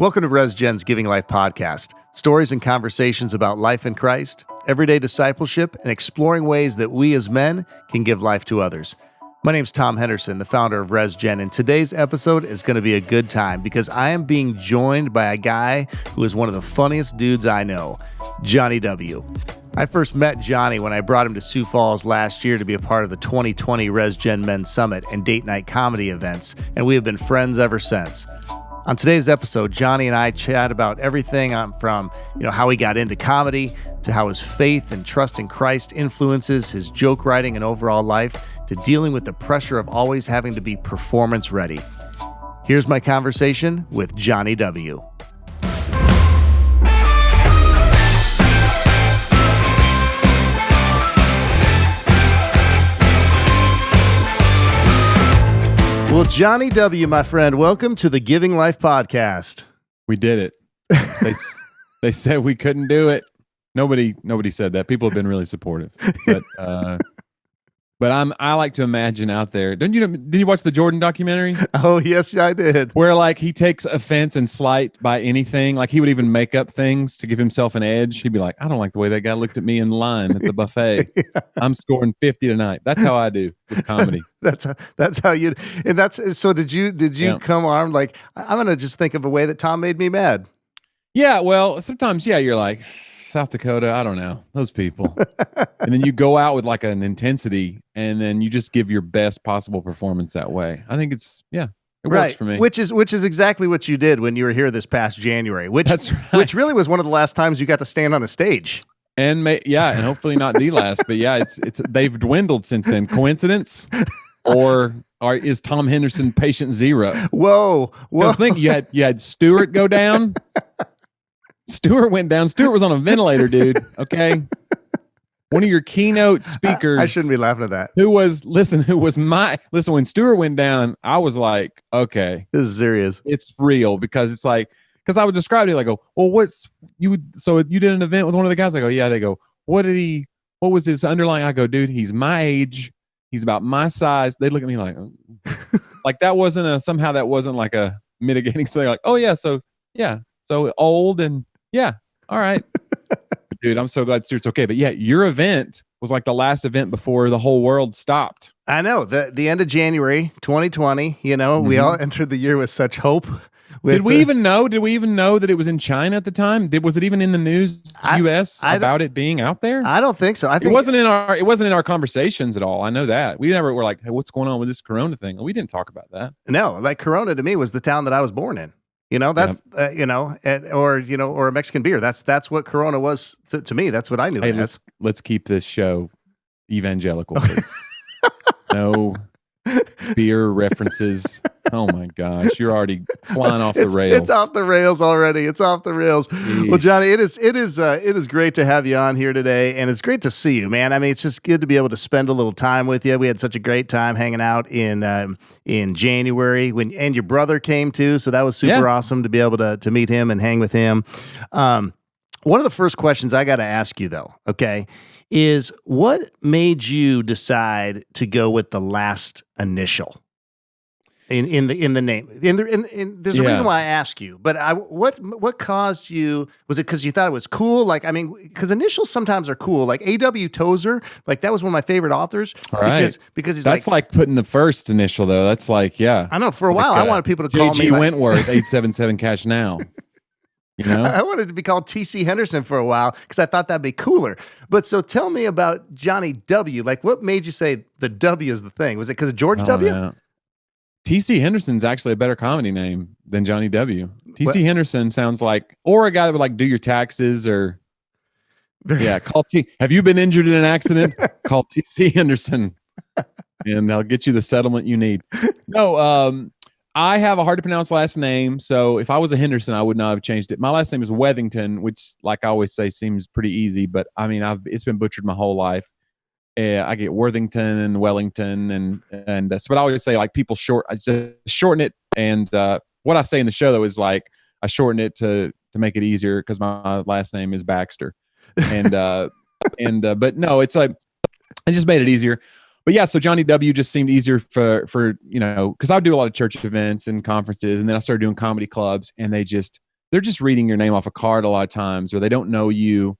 Welcome to RESGEN's Giving Life podcast. Stories and conversations about life in Christ, everyday discipleship, and exploring ways that we as men can give life to others. My name's Tom Henderson, the founder of RESGEN, and today's episode is going to be a good time because I am being joined by a guy who is one of the funniest dudes I know, Jonnie W. I first met Jonnie when I brought him to Sioux Falls last year to be a part of the 2020 RESGEN Men's Summit and date night comedy events, and we have been friends ever since. On today's episode, Jonnie and I chat about everything from how he got into comedy to how his faith and trust in Christ influences his joke writing and overall life to dealing with the pressure of always having to be performance ready. Here's my conversation with Jonnie W. Well, Jonnie W., my friend, welcome to the Giving Life podcast. We did it. They said we couldn't do it. Nobody said that. People have been really supportive. But I like to imagine out there. Did you watch the Jordan documentary? Oh, yes, I did. Where like he takes offense and slight by anything. Like he would even make up things to give himself an edge. He'd be like, I don't like the way that guy looked at me in line at the buffet. Yeah. I'm scoring 50 tonight. That's how I do with comedy. That's how you, and that's, so did you come armed like, I'm going to just think of a way that Tom made me mad. Yeah. Well, sometimes, you're like, South Dakota, I don't know, those people. And then you go out with like an intensity and then you just give your best possible performance that way. I think it works for me. Which is exactly what you did when you were here this past January, which really was one of the last times you got to stand on a stage. And and hopefully not the last, but it's they've dwindled since then. Coincidence? Or is Tom Henderson patient zero? Whoa. Because think you had Stewart go down. Stewart went down. Stewart was on a ventilator, dude. Okay. One of your keynote speakers. I shouldn't be laughing at that. When Stewart went down, I was like, okay. This is serious. It's real because I would describe it like, so you did an event with one of the guys? I go, yeah. They go, what was his underlying? I go, dude, he's my age. He's about my size. They look at me like, oh. Like that wasn't like a mitigating thing. Like, oh yeah. So old and yeah. All right. Dude, I'm so glad Stuart's okay. But yeah, your event was like the last event before the whole world stopped. I know. The end of January 2020, we all entered the year with such hope. Did we even know that it was in China at the time? Was it even in the news US about it being out there? I don't think so. I think it wasn't in our conversations at all. I know that. We never were like, hey, what's going on with this Corona thing? We didn't talk about that. No, like Corona to me was the town that I was born in. That's or a Mexican beer. That's what Corona was to me. That's what I knew. Hey, let's keep this show evangelical, please. No beer references. Oh my gosh, you're already flying off the rails. It's off the rails already. It's off the rails. Jeez. Well, Jonnie, it is great to have you on here today, and it's great to see you, man. I mean, it's just good to be able to spend a little time with you. We had such a great time hanging out in January and your brother came too, so that was super awesome to be able to meet him and hang with him. One of the first questions I got to ask you though, okay, is what made you decide to go with the last initial in the name? There's a reason why I ask you, but what caused you? Was it because you thought it was cool? Like, I mean, because initials sometimes are cool. Like A.W. Tozer, like that was one of my favorite authors. All right. Because he's that's like putting the first initial though. That's like, I know for a while I wanted people to call me Wentworth 877 cash now. I wanted to be called T.C. Henderson for a while because I thought that'd be cooler. But so tell me about Jonnie W. Like, what made you say the W is the thing? Was it because of George W? Yeah. T.C. Henderson's actually a better comedy name than Jonnie W. T.C. Henderson sounds like, or a guy that would like do your taxes or, call T. Have you been injured in an accident? Call T.C. Henderson and I'll get you the settlement you need. No, I have a hard to pronounce last name, so if I was a Henderson, I would not have changed it. My last name is Wethington, which, like I always say, seems pretty easy, but I mean, it's been butchered my whole life. I get Worthington and Wellington, and but I always say like people I just shorten it, and what I say in the show though is like I shorten it to make it easier because my last name is Baxter, and but no, it's like I just made it easier. But yeah, so Jonnie W just seemed easier for because I would do a lot of church events and conferences, and then I started doing comedy clubs, and they just they're just reading your name off a card a lot of times, or they don't know you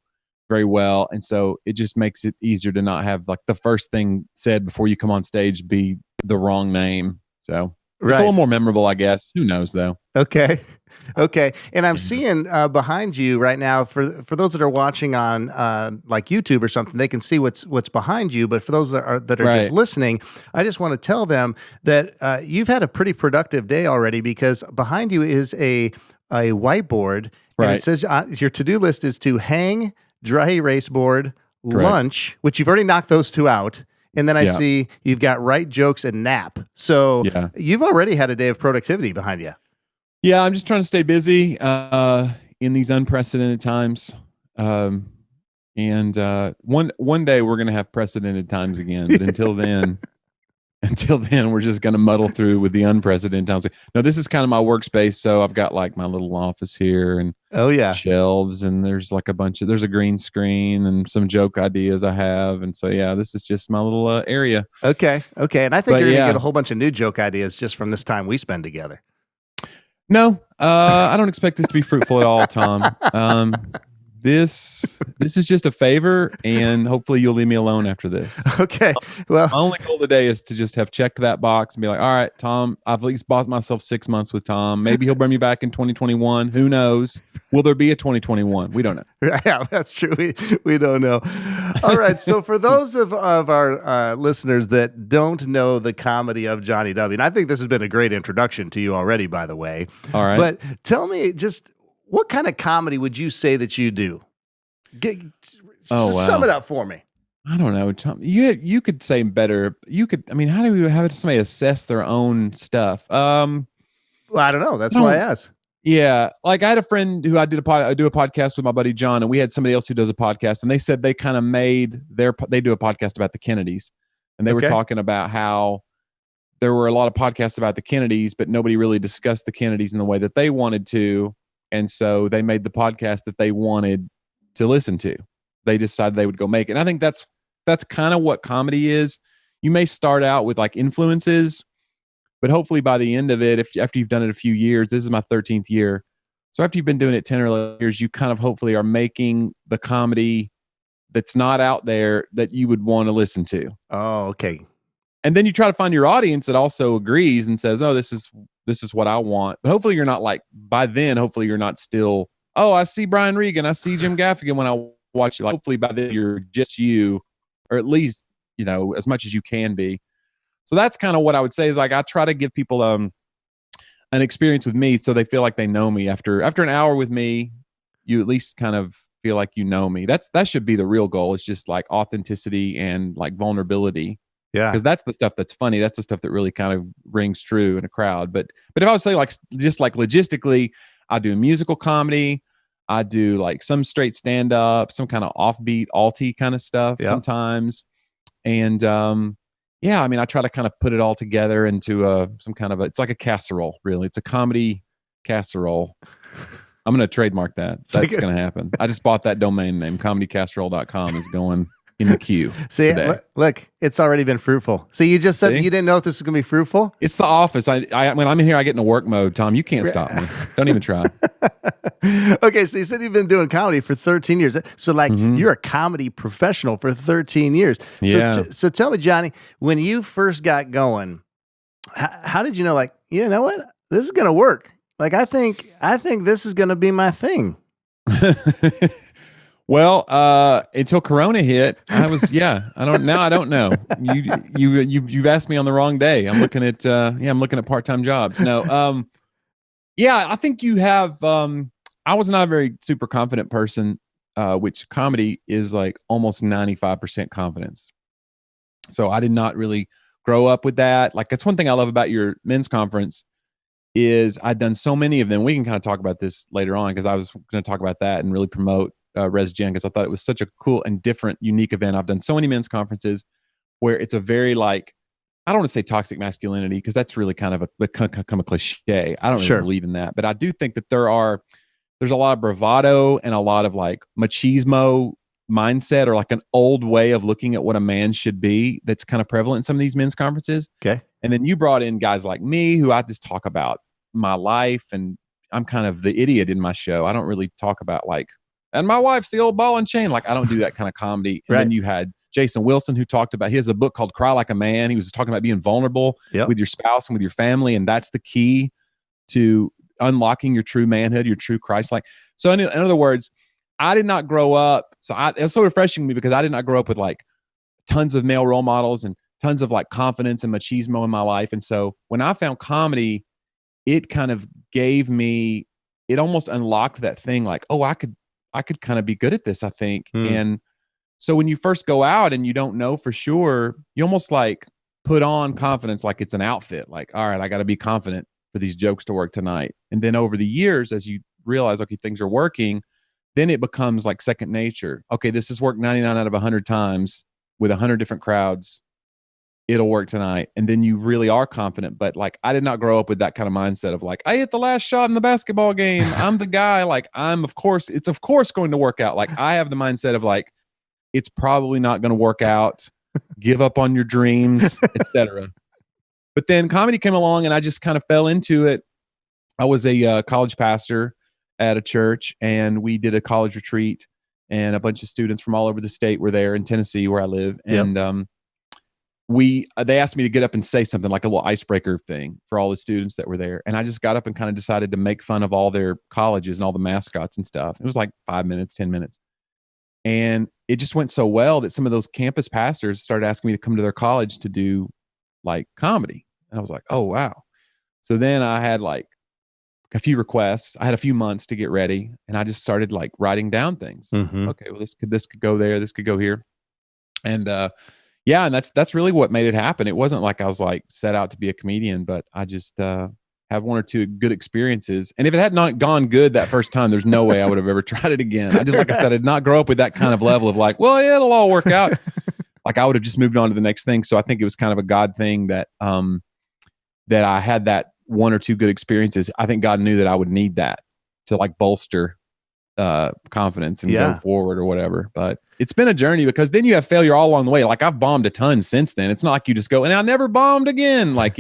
very well. And so it just makes it easier to not have like the first thing said before you come on stage be the wrong name. So it's a little more memorable, I guess. Who knows though? Okay. And I'm seeing behind you right now, for those that are watching on like YouTube or something, they can see what's behind you. But for those that are just listening, I just want to tell them that you've had a pretty productive day already, because behind you is a whiteboard. And it says your to-do list is to hang, dry erase board, lunch, which you've already knocked those two out. And then I see you've got write jokes and nap. So you've already had a day of productivity behind you. Yeah, I'm just trying to stay busy in these unprecedented times. And one day we're going to have precedented times again. But until then, we're just going to muddle through with the unprecedented times. No, this is kind of my workspace. So I've got like my little office here and shelves, and there's like there's a green screen and some joke ideas I have. And so, this is just my little area. Okay. And I think you're going to get a whole bunch of new joke ideas just from this time we spend together. No, I don't expect this to be fruitful at all, Tom. This is just a favor, and hopefully you'll leave me alone after this. Okay. Well, my only goal today is to just have checked that box and be like, all right, Tom, I've at least bought myself 6 months with Tom. Maybe he'll bring me back in 2021. Who knows? Will there be a 2021? We don't know. Yeah, that's true. We don't know. All right. So for those of our listeners that don't know the comedy of Jonnie W, and I think this has been a great introduction to you already, by the way. All right. But tell me, just what kind of comedy would you say that you do? Sum it up for me. I don't know, Tom. You could say better. How do somebody assess their own stuff? Well, I don't know. That's why I asked. Yeah, like I had a friend who I do a podcast with, my buddy John, and we had somebody else who does a podcast, and they said they kind of they do a podcast about the Kennedys, and they were talking about how there were a lot of podcasts about the Kennedys, but nobody really discussed the Kennedys in the way that they wanted to, and so they made the podcast that they wanted to listen to. They decided they would go make it. And I think that's kind of what comedy is. You may start out with like influences, but hopefully by the end of it, after you've done it a few years, this is my 13th year. So after you've been doing it 10 or 11 years, you kind of hopefully are making the comedy that's not out there that you would want to listen to. Oh, okay. And then you try to find your audience that also agrees and says, oh, this is what I want. But hopefully you're not like, by then, hopefully you're not still, oh, I see Brian Regan, I see Jim Gaffigan when I watch it. Like, hopefully by then you're just you, or at least, as much as you can be. So that's kind of what I would say is like, I try to give people an experience with me so they feel like they know me. After an hour with me, you at least kind of feel like you know me. That should be the real goal. It's just like authenticity and like vulnerability. Yeah. Because that's the stuff that's funny. That's the stuff that really kind of rings true in a crowd. But if I would say like, just like logistically, I do musical comedy. I do like some straight stand up, some kind of offbeat, alty kind of stuff sometimes. And, I try to kind of put it all together into some kind of it's like a casserole, really. It's a comedy casserole. I'm going to trademark that. That's going to happen. I just bought that domain name. comedycasserole.com is going in the queue. See, look, it's already been fruitful. See, you just said you didn't know if this was going to be fruitful. It's the office. When I'm in here, I get into work mode, Tom. You can't stop me. Don't even try. Okay, so you said you've been doing comedy for 13 years. So like you're a comedy professional for 13 years. Yeah. So tell me, Jonnie, when you first got going, how did you know, like, you know what? This is going to work. Like, I think this is going to be my thing. Well, until Corona hit, I don't know. You've asked me on the wrong day. I'm looking at part-time jobs. No. I think you have, I was not a very super confident person, which comedy is like almost 95% confidence. So I did not really grow up with that. Like, that's one thing I love about your men's conference is I'd done so many of them. We can kind of talk about this later on, because I was going to talk about that and really promote RESGEN, because I thought it was such a cool and different, unique event. I've done so many men's conferences where it's a very like, I don't want to say toxic masculinity, because that's really kind of become a cliche. I don't really believe in that, but I do think that there's a lot of bravado and a lot of like machismo mindset, or like an old way of looking at what a man should be, that's kind of prevalent in some of these men's conferences. Okay. And then you brought in guys like me, who I just talk about my life and I'm kind of the idiot in my show. I don't really talk about like, and my wife's the old ball and chain. Like, I don't do that kind of comedy. And then you had Jason Wilson, who talked about, he has a book called Cry Like a Man. He was talking about being vulnerable with your spouse and with your family. And that's the key to unlocking your true manhood, your true Christ-like. So in other words, I did not grow up. So it was so refreshing to me because I did not grow up with like tons of male role models and tons of like confidence and machismo in my life. And so when I found comedy, it kind of gave me, it almost unlocked that thing like, oh, I could kind of be good at this, I think. And so when you first go out and you don't know for sure, you almost like put on confidence like it's an outfit. Like, all right, I got to be confident for these jokes to work tonight. And then over the years, as you realize, okay, things are working, then it becomes like second nature. Okay, this has worked 99 out of 100 times with 100 different crowds. It'll work tonight. And then you really are confident. But like, I did not grow up with that kind of mindset of like, I hit the last shot in the basketball game. I'm the guy. Like, it's of course going to work out. Like, I have the mindset of like, it's probably not going to work out. Give up on your dreams, etc. But then comedy came along and I just kind of fell into it. I was a college pastor at a church, and we did a college retreat, and a bunch of students from all over the state were there in Tennessee where I live. And they asked me to get up and say something like a little icebreaker thing for all the students that were there. And I just got up and kind of decided to make fun of all their colleges and all the mascots and stuff. It was like 5 minutes, 10 minutes. And it just went so well that some of those campus pastors started asking me to come to their college to do like comedy. And I was like, oh, wow. So then I had like a few requests. I had a few months to get ready, and I just started like writing down things. Okay, well, this could go there. This could go here. And, and that's really what made it happen. It wasn't like I was like set out to be a comedian, but I just have one or two good experiences. And if it had not gone good that first time, there's no way I would have ever tried it again. I just, like I said, I did not grow up with that kind of level of like, well, yeah, it'll all work out. Like, I would have just moved on to the next thing. So I think it was kind of a God thing that that I had that one or two good experiences. I think God knew that I would need that to like bolster confidence and go forward or whatever. But it's been a journey, because then you have failure all along the way. Like, I've bombed a ton since then. It's not like you just go, and I never bombed again. Like,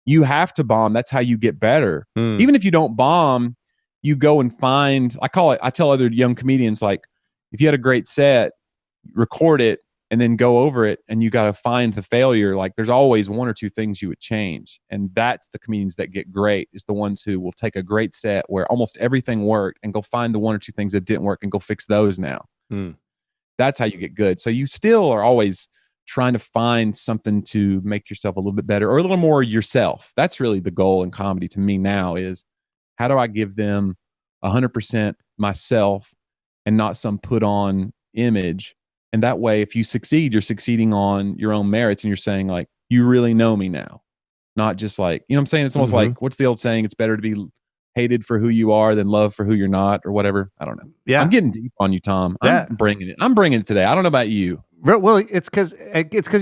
you have to bomb. That's how you get better. Even if you don't bomb, you go and find, I tell other young comedians, like, if you had a great set, record it and then go over it, and you got to find the failure. Like, there's always one or two things you would change. And that's the comedians that get great, is the ones who will take a great set where almost everything worked and go find the one or two things that didn't work and go fix those now. That's how you get good. So you still are always trying to find something to make yourself a little bit better or a little more yourself. That's really the goal in comedy to me now, is how do I give them 100% myself and not some put on image? And that way, if you succeed, you're succeeding on your own merits, and you're saying like, you really know me now, not just like, you know what I'm saying? It's almost like, what's the old saying? It's better to be hated for who you are than loved for who you're not, or whatever. I don't know. Yeah. I'm getting deep on you, Tom. I'm bringing it today. I don't know about you. Well, it's because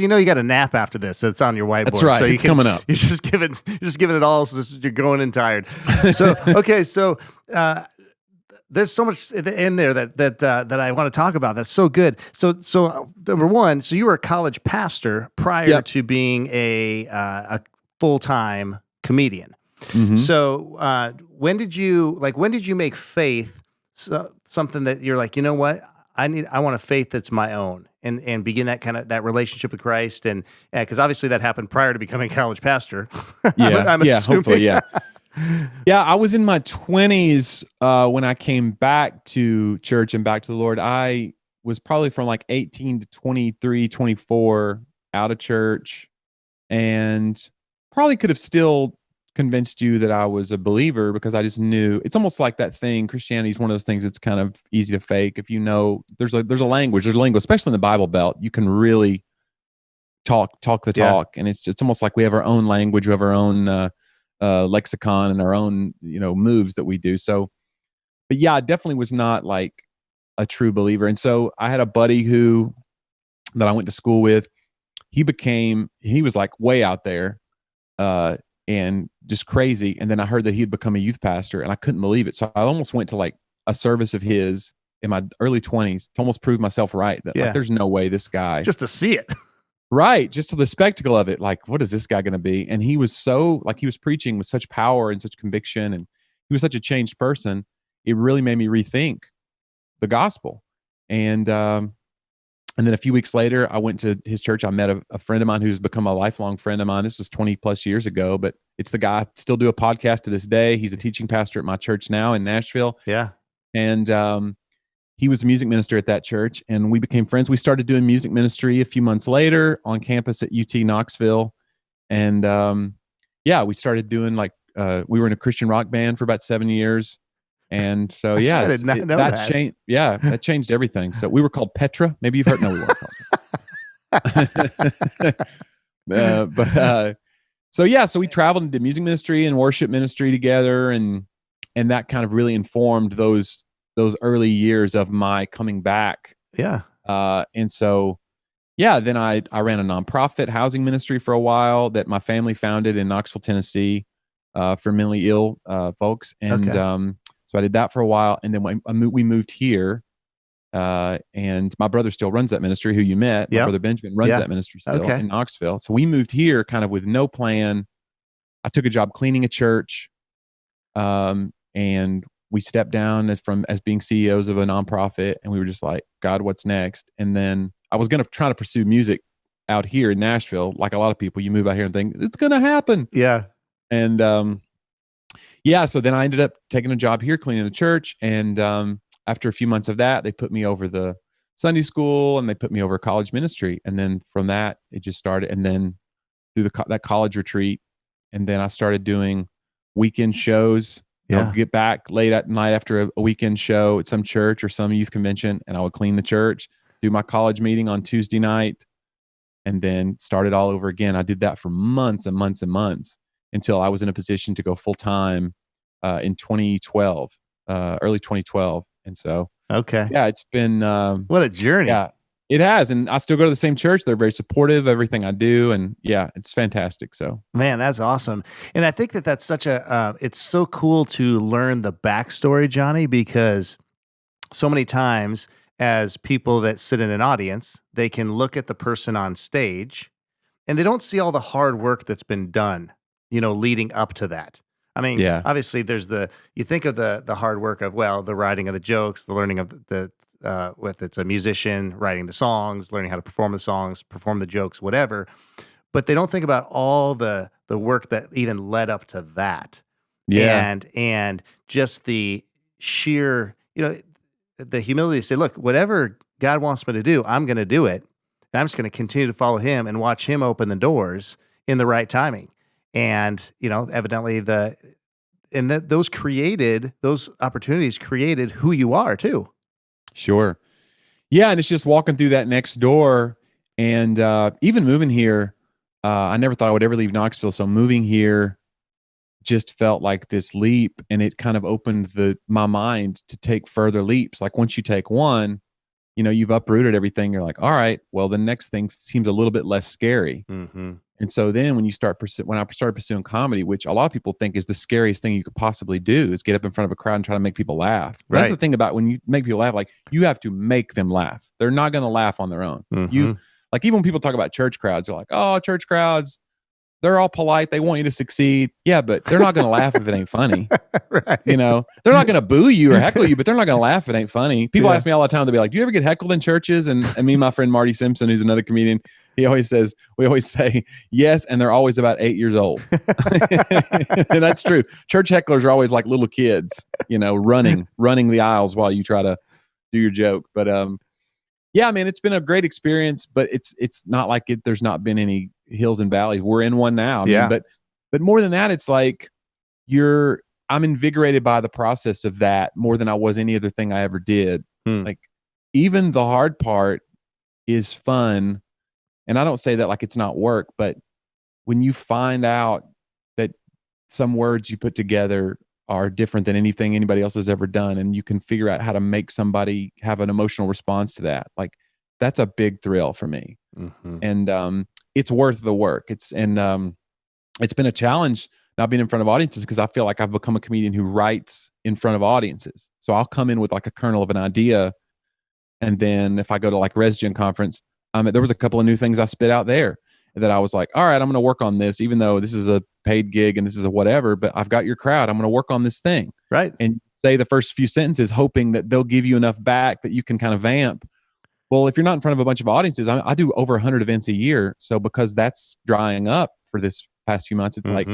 you know you got a nap after this. That's on your whiteboard. That's right. So it's coming up. You're just giving it all. So you're going in tired. So okay. So there's so much in there that I want to talk about. That's so good. So number one, so you were a college pastor prior to being a full-time comedian. So when did you make faith something that you're like, you know what, I want a faith that's my own, and begin that relationship with Christ, and because obviously that happened prior to becoming a college pastor. I'm assuming. Hopefully, I was in my 20s when I came back to church and back to the Lord. I was probably from like 18 to 23, 24 out of church, and probably could have still convinced you that I was a believer, because I just knew. It's almost like that thing. Christianity is one of those things that's kind of easy to fake. If you know, there's a language, there's a lingo, especially in the Bible Belt. You can really talk the talk, and it's almost like we have our own language, we have our own lexicon and our own moves that we do. So, but I definitely was not like a true believer. And so I had a buddy that I went to school with. He was like way out there, and just crazy. And then I heard that he had become a youth pastor, and I couldn't believe it. So I almost went to like a service of his in my early 20s to almost prove myself right, that like, there's no way this guy, just to see it. Right. Just to the spectacle of it. Like, what is this guy going to be? And he was so, like, he was preaching with such power and such conviction. And he was such a changed person. It really made me rethink the gospel. And then a few weeks later, I went to his church. I met a friend of mine who's become a lifelong friend of mine. This was 20 plus years ago, but it's the guy I still do a podcast to this day. He's a teaching pastor at my church now in Nashville. Yeah. And he was a music minister at that church, and we became friends. We started doing music ministry a few months later on campus at UT Knoxville. And we started doing we were in a Christian rock band for about 7 years. And so, yeah, I did not know that. changed. Yeah, that changed everything. So we were called Petra. Maybe you've heard. No, we weren't called. So we traveled and did music ministry and worship ministry together, and that kind of really informed those early years of my coming back. Yeah. And so, then I ran a nonprofit housing ministry for a while that my family founded in Knoxville, Tennessee, for mentally ill folks, and so I did that for a while, and then we moved here, and my brother still runs that ministry, who you met. My brother Benjamin runs that ministry still in Knoxville. So we moved here kind of with no plan. I took a job cleaning a church, and we stepped down as being CEOs of a nonprofit, and we were just like, God, what's next? And then I was going to try to pursue music out here in Nashville. Like a lot of people, you move out here and think it's going to happen. Yeah. And so then I ended up taking a job here cleaning the church. And after a few months of that, they put me over the Sunday school and they put me over college ministry. And then from that, it just started. And then through that college retreat, and then I started doing weekend shows. I'll get back late at night after a weekend show at some church or some youth convention, and I would clean the church, do my college meeting on Tuesday night, and then start it all over again. I did that for months and months and months until I was in a position to go full time in 2012, early 2012. And so, it's been what a journey. Yeah, it has. And I still go to the same church. They're very supportive of everything I do. And it's fantastic. So, man, that's awesome. And I think that's such it's so cool to learn the backstory, Jonnie, because so many times as people that sit in an audience, they can look at the person on stage and they don't see all the hard work that's been done, leading up to that. I mean, obviously there's you think of the hard work of, the writing of the jokes, the learning of with it's a musician writing the songs, learning how to perform the songs, perform the jokes, whatever. But they don't think about all the work that even led up to that. Yeah. And just the sheer, the humility to say, look, whatever God wants me to do, I'm going to do it. And I'm just going to continue to follow him and watch him open the doors in the right timing. And, evidently those opportunities created who you are too. Sure. Yeah. And it's just walking through that next door and even moving here. I never thought I would ever leave Knoxville. So moving here just felt like this leap, and it kind of opened my mind to take further leaps. Like once you take one, you've uprooted everything. You're like, all right, well, the next thing seems a little bit less scary. Mm-hmm. And so then when I started pursuing comedy, which a lot of people think is the scariest thing you could possibly do, is get up in front of a crowd and try to make people laugh. Right. That's the thing about when you make people laugh, like you have to make them laugh. They're not going to laugh on their own. Mm-hmm. Even when people talk about church crowds, they're like, oh, church crowds, they're all polite. They want you to succeed. Yeah, but they're not going to laugh if it ain't funny. Right. They're not going to boo you or heckle you, but they're not going to laugh if it ain't funny. People ask me all the time, they'll be like, do you ever get heckled in churches? And me and my friend Marty Simpson, who's another comedian, we always say yes, and they're always about 8 years old. And that's true. Church hecklers are always like little kids, running the aisles while you try to do your joke. But it's been a great experience, but it's not like there's not been any hills and valleys. We're in one now. But more than that, it's like I'm invigorated by the process of that more than I was any other thing I ever did. Like even the hard part is fun. And I don't say that like it's not work, but when you find out that some words you put together are different than anything anybody else has ever done, and you can figure out how to make somebody have an emotional response to that, like that's a big thrill for me. Mm-hmm. And it's worth the work. It's been a challenge not being in front of audiences, because I feel like I've become a comedian who writes in front of audiences. So I'll come in with like a kernel of an idea, and then if I go to like RESGEN conference, there was a couple of new things I spit out there. that I was like, all right, I'm going to work on this, even though this is a paid gig and this is a whatever, but I've got your crowd. I'm going to work on this thing. Right. And say the first few sentences, hoping that they'll give you enough back that you can kind of vamp. Well, if you're not in front of a bunch of audiences, I do over 100 events a year. So because that's drying up for this past few months, it's like,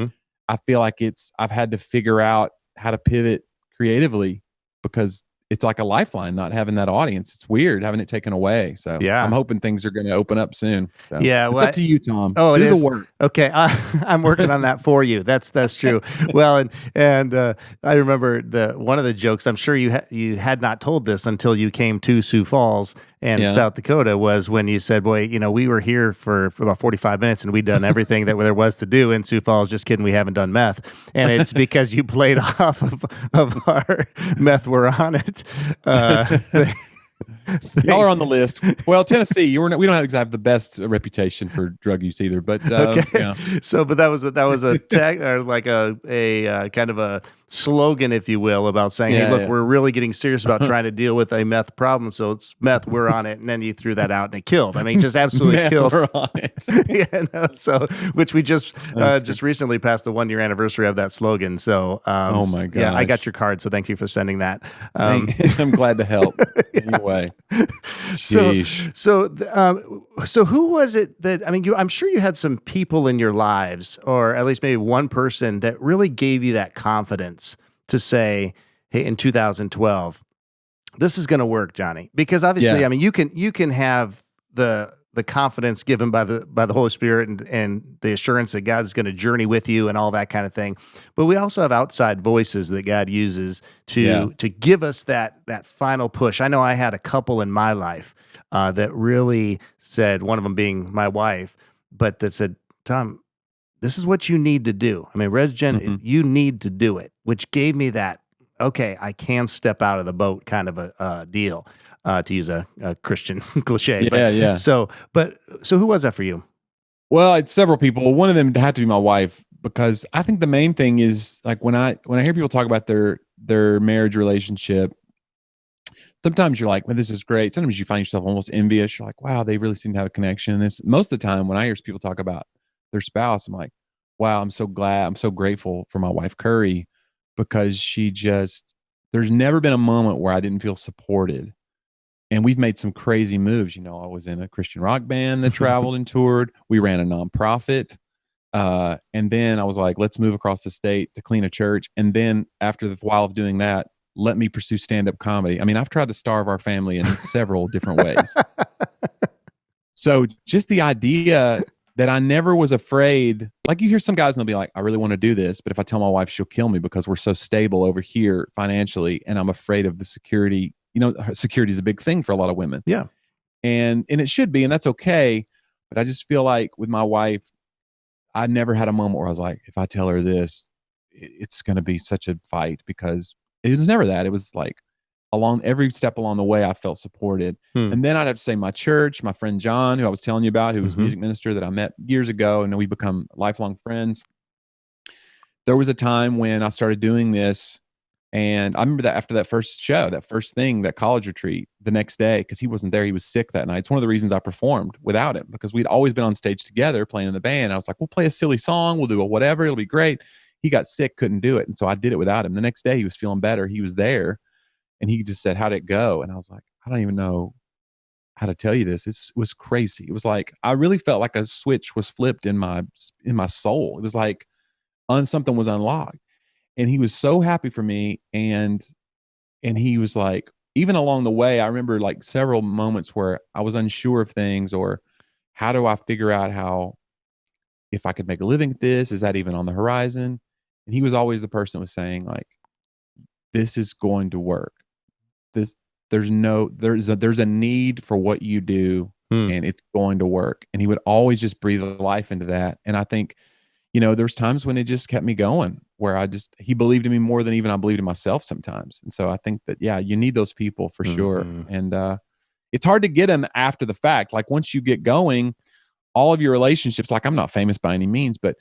I feel like I've had to figure out how to pivot creatively because it's like a lifeline, not having that audience. It's weird having it taken away. So I'm hoping things are going to open up soon. So it's up to you, Tom. Oh, do it the is. Work. Okay. I'm working on that for you. That's true. Well, and I remember one of the jokes, I'm sure you had not told this until you came to Sioux Falls and South Dakota, was when you said, boy, we were here for about 45 minutes and we'd done everything that there was to do in Sioux Falls. Just kidding. We haven't done meth. And it's because you played off of our meth. We're on it. Y'all are on the list. Well, Tennessee, we don't have the best reputation for drug use either, but okay. So, but that was a tag or like a kind of a slogan, if you will, about saying, hey, look, we're really getting serious about trying to deal with a meth problem. So it's meth, we're on it. And then you threw that out and it killed. I mean, just absolutely killed. We're on it. So, which we just recently passed the 1-year anniversary of that slogan. So, oh my God. Yeah, I got your card. So thank you for sending that. I'm glad to help. Anyway. So who was it that, I mean, I'm sure you had some people in your lives, or at least maybe one person that really gave you that confidence to say, hey, in 2012, this is going to work, Jonnie, because obviously, I mean, you can have the confidence given by the Holy Spirit and the assurance that God's going to journey with you and all that kind of thing. But we also have outside voices that God uses to give us that final push. I know I had a couple in my life that really said, one of them being my wife, but that said, Tom, this is what you need to do. I mean, RESGEN, you need to do it, which gave me that, okay, I can step out of the boat kind of a deal. To use a Christian cliche. So who was that for you? Well, it's several people. One of them had to be my wife, because I think the main thing is, like, when I hear people talk about their marriage relationship, sometimes you're like, well, this is great. Sometimes you find yourself almost envious. You're like, wow, they really seem to have a connection. Most of the time when I hear people talk about their spouse, I'm like, wow, I'm so glad, I'm so grateful for my wife, Curry, because there's never been a moment where I didn't feel supported. And we've made some crazy moves. I was in a Christian rock band that traveled and toured. We ran a nonprofit. And then I was like, let's move across the state to clean a church. And then after the while of doing that, let me pursue stand-up comedy. I mean, I've tried to starve our family in several different ways. So just the idea that I never was afraid, like, you hear some guys and they'll be like, I really want to do this, but if I tell my wife, she'll kill me because we're so stable over here financially. And I'm afraid of the security. Security is a big thing for a lot of women. Yeah. And it should be, and that's okay. But I just feel like with my wife, I never had a moment where I was like, if I tell her this, it's going to be such a fight, because it was never that. It was like every step along the way, I felt supported. And then I'd have to say my church, my friend John, who I was telling you about, who was a music minister that I met years ago, and we become lifelong friends. There was a time when I started doing this, and I remember that after that first show, that first thing, that college retreat, the next day, because he wasn't there, he was sick that night. It's one of the reasons I performed without him, because we'd always been on stage together playing in the band. I was like, we'll play a silly song, we'll do a whatever, it'll be great. He got sick, couldn't do it. And so I did it without him. The next day he was feeling better. He was there and he just said, how'd it go? And I was like, I don't even know how to tell you this. It was crazy. It was like, I really felt like a switch was flipped in my soul. It was like something was unlocked. And he was so happy for me. And he was like, even along the way, I remember like several moments where I was unsure of things, or how do I figure out if I could make a living at this? Is that even on the horizon? And he was always the person that was saying, like, this is going to work. There's a need for what you do, and it's going to work. And he would always just breathe life into that. And I think, there's times when it just kept me going, where he believed in me more than even I believed in myself sometimes. And so I think that, you need those people for sure. And it's hard to get them after the fact. Like, once you get going, all of your relationships, like, I'm not famous by any means, but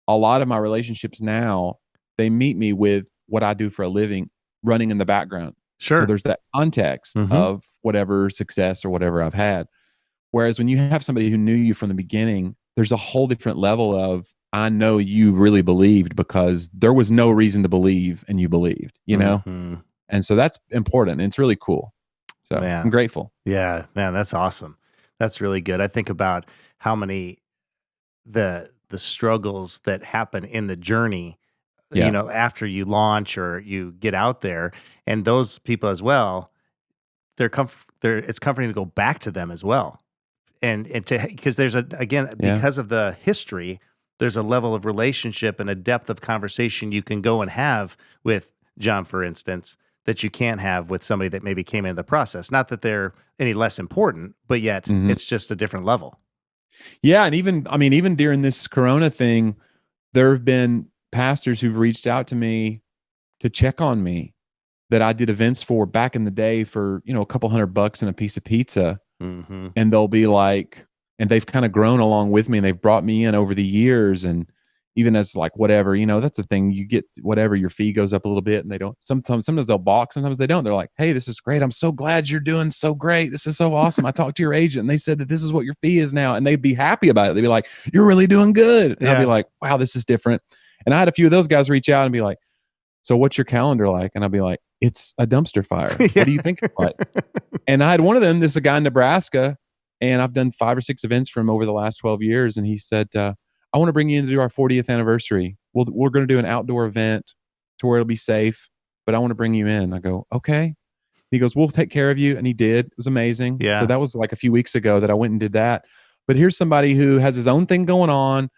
a lot of my relationships now, they meet me with what I do for a living running in the background. Sure. So there's that context of whatever success or whatever I've had. Whereas when you have somebody who knew you from the beginning, there's a whole different level of, I know you really believed because there was no reason to believe and you believed, you know? Mm-hmm. And so that's important. And it's really cool. So Man. I'm grateful. Yeah, man, that's awesome. That's really good. I think about how many the struggles that happen in the journey, Yeah. after you launch or you get out there, and those people as well, it's comforting to go back to them as well. And to because there's Yeah. because of the history, there's a level of relationship and a depth of conversation you can go and have with John, for instance, that you can't have with somebody that maybe came into the process. Not that they're any less important, but yet it's just a different level. Yeah. And even during this Corona thing, there have been pastors who've reached out to me to check on me that I did events for back in the day for, a couple $100 and a piece of pizza. Mm-hmm. And they'll be like, and they've kind of grown along with me and they've brought me in over the years. And even as like, whatever, that's the thing, you get whatever, your fee goes up a little bit and they don't, sometimes they'll balk, sometimes they don't. They're like, hey, this is great. I'm so glad you're doing so great. This is so awesome. I talked to your agent and they said that this is what your fee is now. And they'd be happy about it. They'd be like, you're really doing good. And I'd be like, wow, this is different. And I had a few of those guys reach out and be like, so what's your calendar like? And I'd be like, it's a dumpster fire. What do you think it's like? And I had one of them, this is a guy in Nebraska, and I've done 5 or 6 events for him over the last 12 years. And he said, I want to bring you in to do our 40th anniversary. We're going to do an outdoor event to where it'll be safe, but I want to bring you in. I go, okay. He goes, we'll take care of you. And he did. It was amazing. Yeah. So that was like a few weeks ago that I went and did that. But here's somebody who has his own thing going on.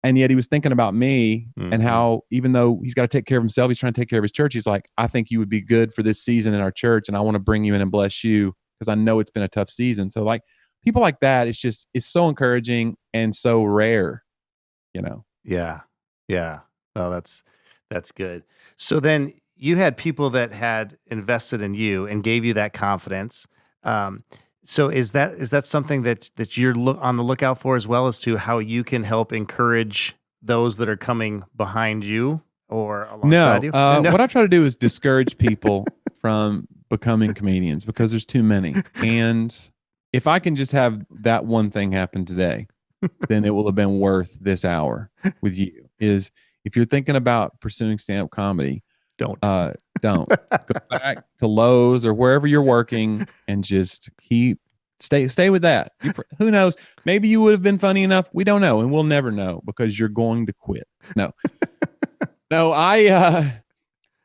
And yet he was thinking about me and how, even though he's got to take care of himself, he's trying to take care of his church. He's like, I think you would be good for this season in our church. And I want to bring you in and bless you because I know it's been a tough season. So like people like that, it's so encouraging and so rare, Yeah. Yeah. Well, that's good. So then you had people that had invested in you and gave you that confidence. So is that something that you're on the lookout for as well, as to how you can help encourage those that are coming behind you or alongside you? No. What I try to do is discourage people from becoming comedians because there's too many. And if I can just have that one thing happen today, then it will have been worth this hour with you. Is if you're thinking about pursuing stand-up comedy, don't go back to Lowe's or wherever you're working and just stay with that. Who knows? Maybe you would have been funny enough. We don't know, and we'll never know because you're going to quit. No,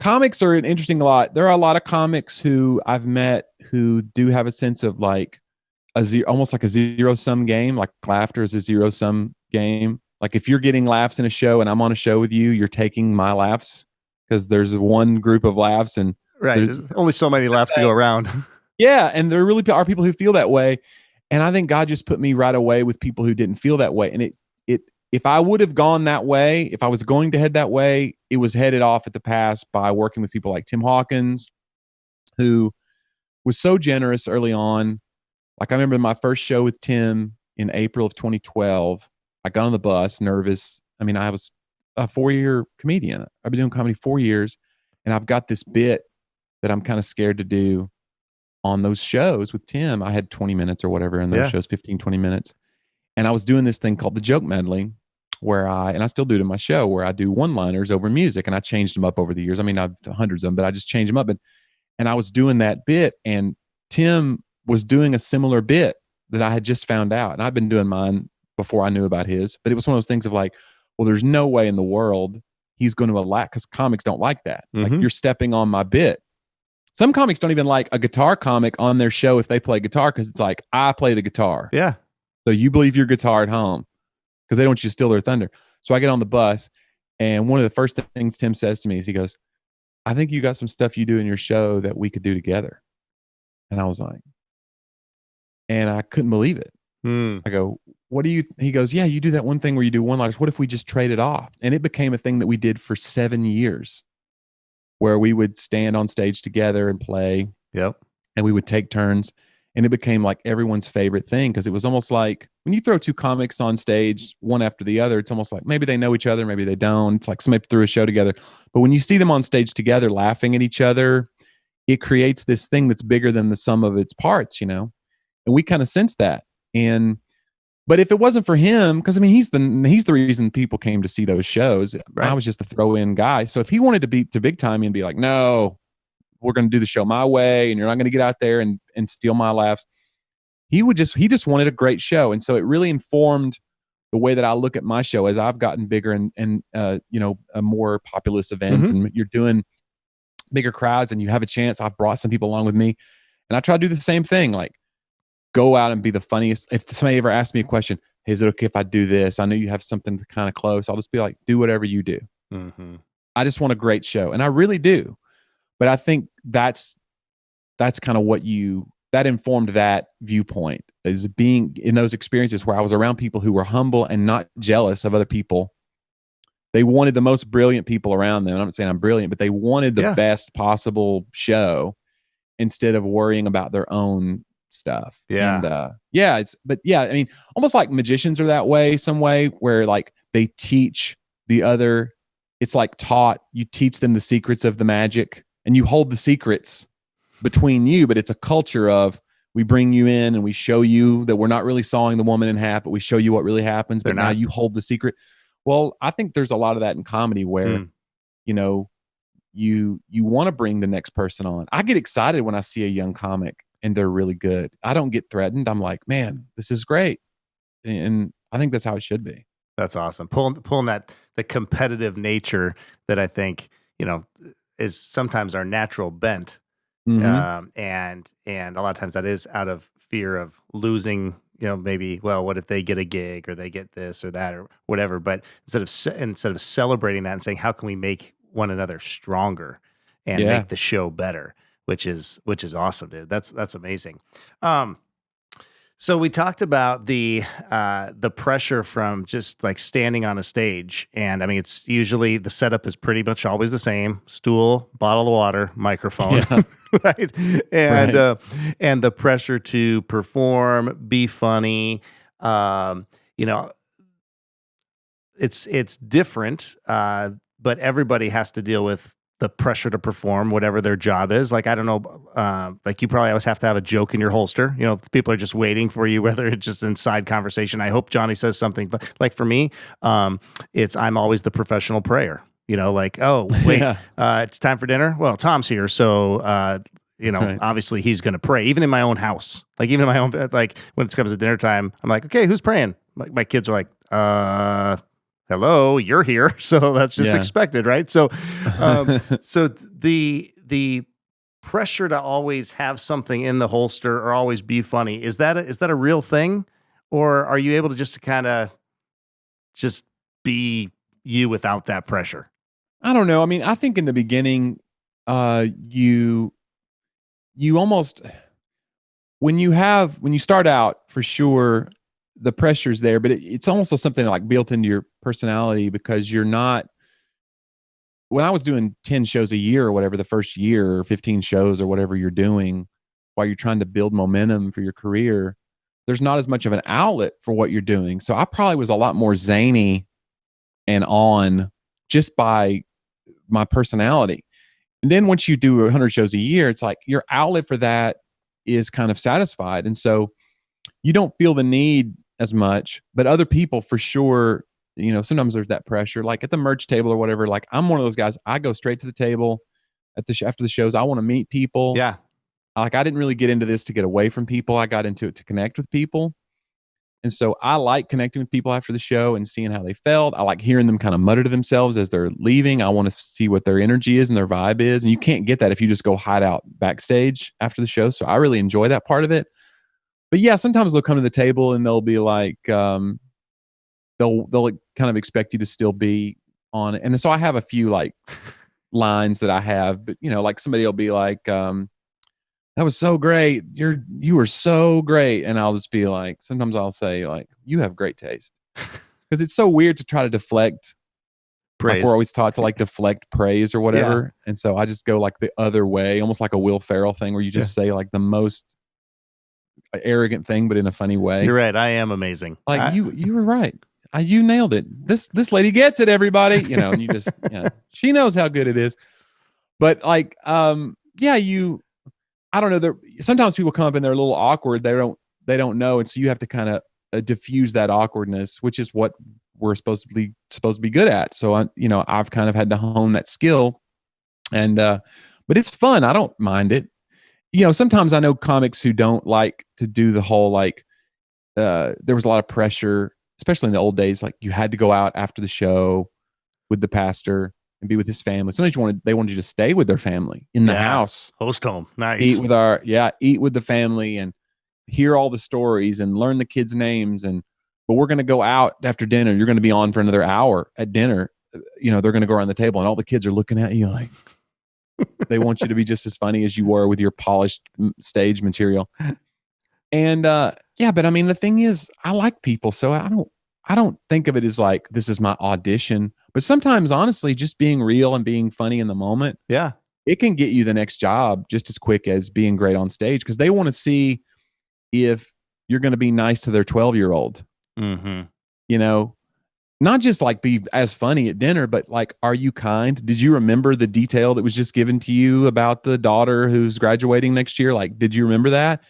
comics are an interesting lot. There are a lot of comics who I've met who do have a sense of like almost like a zero-sum game. Like laughter is a zero-sum game. Like if you're getting laughs in a show and I'm on a show with you, you're taking my laughs. Because there's one group of laughs and there's only so many laughs to go around. Yeah. And there really are people who feel that way. And I think God just put me right away with people who didn't feel that way. And if I would have gone that way, if I was going to head that way, it was headed off at the pass by working with people like Tim Hawkins, who was so generous early on. Like I remember my first show with Tim in April of 2012. I got on the bus nervous. I mean, I was a 4-year comedian. I've been doing comedy 4 years, and I've got this bit that I'm kind of scared to do on those shows with Tim. I had 20 minutes or whatever in those shows, 15, 20 minutes. And I was doing this thing called the joke medley where I still do it in my show, where I do one-liners over music, and I changed them up over the years. I mean, I've hundreds of them, but I just changed them up. And I was doing that bit, and Tim was doing a similar bit that I had just found out. And I'd been doing mine before I knew about his, but it was one of those things of like, well, there's no way in the world he's going to allow, because comics don't like that. Like you're stepping on my bit. Some comics don't even like a guitar comic on their show if they play guitar, because it's like, I play the guitar. Yeah. So you believe your guitar at home, because they don't want you to steal their thunder. So I get on the bus, and one of the first things Tim says to me is he goes, I think you got some stuff you do in your show that we could do together. And I was like, and I couldn't believe it. I go, what do you, he goes, yeah, you do that one thing where you do one-liners. What if we just trade it off? And it became a thing that we did for 7 years, where we would stand on stage together and play. Yep. And we would take turns. And it became like everyone's favorite thing, because it was almost like when you throw two comics on stage, one after the other, it's almost like maybe they know each other, maybe they don't. It's like somebody threw a show together. But when you see them on stage together laughing at each other, it creates this thing that's bigger than the sum of its parts, you know? And we kind of sense that. But if it wasn't for him, because I mean, he's the reason people came to see those shows. Right. I was just the throw-in guy. So if he wanted to be to big time and be like, no, we're going to do the show my way, and you're not going to get out there and steal my laughs, he just wanted a great show. And so it really informed the way that I look at my show as I've gotten bigger and more populous events, and you're doing bigger crowds and you have a chance. I've brought some people along with me, and I try to do the same thing. Like, go out and be the funniest. If somebody ever asks me a question, hey, is it okay if I do this? I know you have something kind of close. I'll just be like, do whatever you do. I just want a great show. And I really do. But I think that's kind of that informed that viewpoint, is being in those experiences where I was around people who were humble and not jealous of other people. They wanted the most brilliant people around them. I'm not saying I'm brilliant, but they wanted the best possible show instead of worrying about their own stuff. Yeah. And I mean, almost like magicians are that way, some way, where like they teach the other, it's like you teach them the secrets of the magic, and you hold the secrets between you, but it's a culture of, we bring you in and we show you that we're not really sawing the woman in half, but we show you what really happens. But now you hold the secret. Well, I think there's a lot of that in comedy where, you want to bring the next person on. I get excited when I see a young comic and they're really good. I don't get threatened. I'm like, man, this is great. And I think that's how it should be. That's awesome. Pulling the competitive nature that I think, is sometimes our natural bent. And a lot of times that is out of fear of losing, maybe, well, what if they get a gig or they get this or that or whatever. But instead of celebrating that and saying, how can we make one another stronger and make the show better, which is awesome, dude. That's amazing. So we talked about the pressure from just like standing on a stage, and I mean, it's usually the setup is pretty much always the same: stool, bottle of water, microphone, right? And the pressure to perform, be funny. It's different, but everybody has to deal with the pressure to perform, whatever their job is. Like, I don't know, like you probably always have to have a joke in your holster. People are just waiting for you, whether it's just inside conversation. I hope Jonnie says something, but like for me, I'm always the professional prayer, like, oh, wait, it's time for dinner. Well, Tom's here. So, obviously he's going to pray, even in my own house, like even in my own bed, like when it comes to dinner time, I'm like, okay, who's praying? My kids are like, hello, you're here, so that's just expected, right? So, so the pressure to always have something in the holster or always be funny, is that a real thing, or are you able to just kind of just be you without that pressure? I don't know. I mean, I think in the beginning, you almost when you start out, for sure, the pressure's there, but it's almost something like built into your personality, because you're not. When I was doing 10 shows a year or whatever, the first year, or 15 shows or whatever you're doing, while you're trying to build momentum for your career, there's not as much of an outlet for what you're doing. So I probably was a lot more zany and on just by my personality. And then once you do 100 shows a year, it's like your outlet for that is kind of satisfied. And so you don't feel the need as much, but other people for sure, sometimes there's that pressure, like at the merch table or whatever. Like, I'm one of those guys, I go straight to the table after the shows. I want to meet people. Yeah. Like, I didn't really get into this to get away from people. I got into it to connect with people. And so I like connecting with people after the show and seeing how they felt. I like hearing them kind of mutter to themselves as they're leaving. I want to see what their energy is and their vibe is. And you can't get that if you just go hide out backstage after the show. So I really enjoy that part of it. But yeah, sometimes they'll come to the table and they'll be like, they'll kind of expect you to still be on it. And so I have a few like lines that I have, but like somebody will be like, that was so great. You were so great. And I'll just be like, sometimes I'll say like, you have great taste. Because it's so weird to try to deflect praise. Like, we're always taught to like deflect praise or whatever. Yeah. And so I just go like the other way, almost like a Will Ferrell thing, where you just say like the most arrogant thing, but in a funny way. You're right. I am amazing. Like, you were right. You nailed it. This lady gets it, everybody. And you just, she knows how good it is. But like, I don't know. Sometimes people come up and they're a little awkward. They don't know. And so you have to kind of diffuse that awkwardness, which is what we're supposed to be good at. So I've kind of had to hone that skill, and but it's fun. I don't mind it. Sometimes I know comics who don't like to do the whole there was a lot of pressure, especially in the old days. Like you had to go out after the show with the pastor and be with his family. Sometimes they wanted you to stay with their family in the house, host home, nice. Eat with the family and hear all the stories and learn the kids' names. But we're going to go out after dinner. You're going to be on for another hour at dinner. They're going to go around the table and all the kids are looking at you like they want you to be just as funny as you were with your polished stage material. And but I mean, the thing is, I like people, so I don't think of it as like this is my audition. But sometimes, honestly, just being real and being funny in the moment, it can get you the next job just as quick as being great on stage, because they want to see if you're going to be nice to their 12-year-old. Mm-hmm. Not just like be as funny at dinner, but like, are you kind? Did you remember the detail that was just given to you about the daughter who's graduating next year? Like, did you remember that?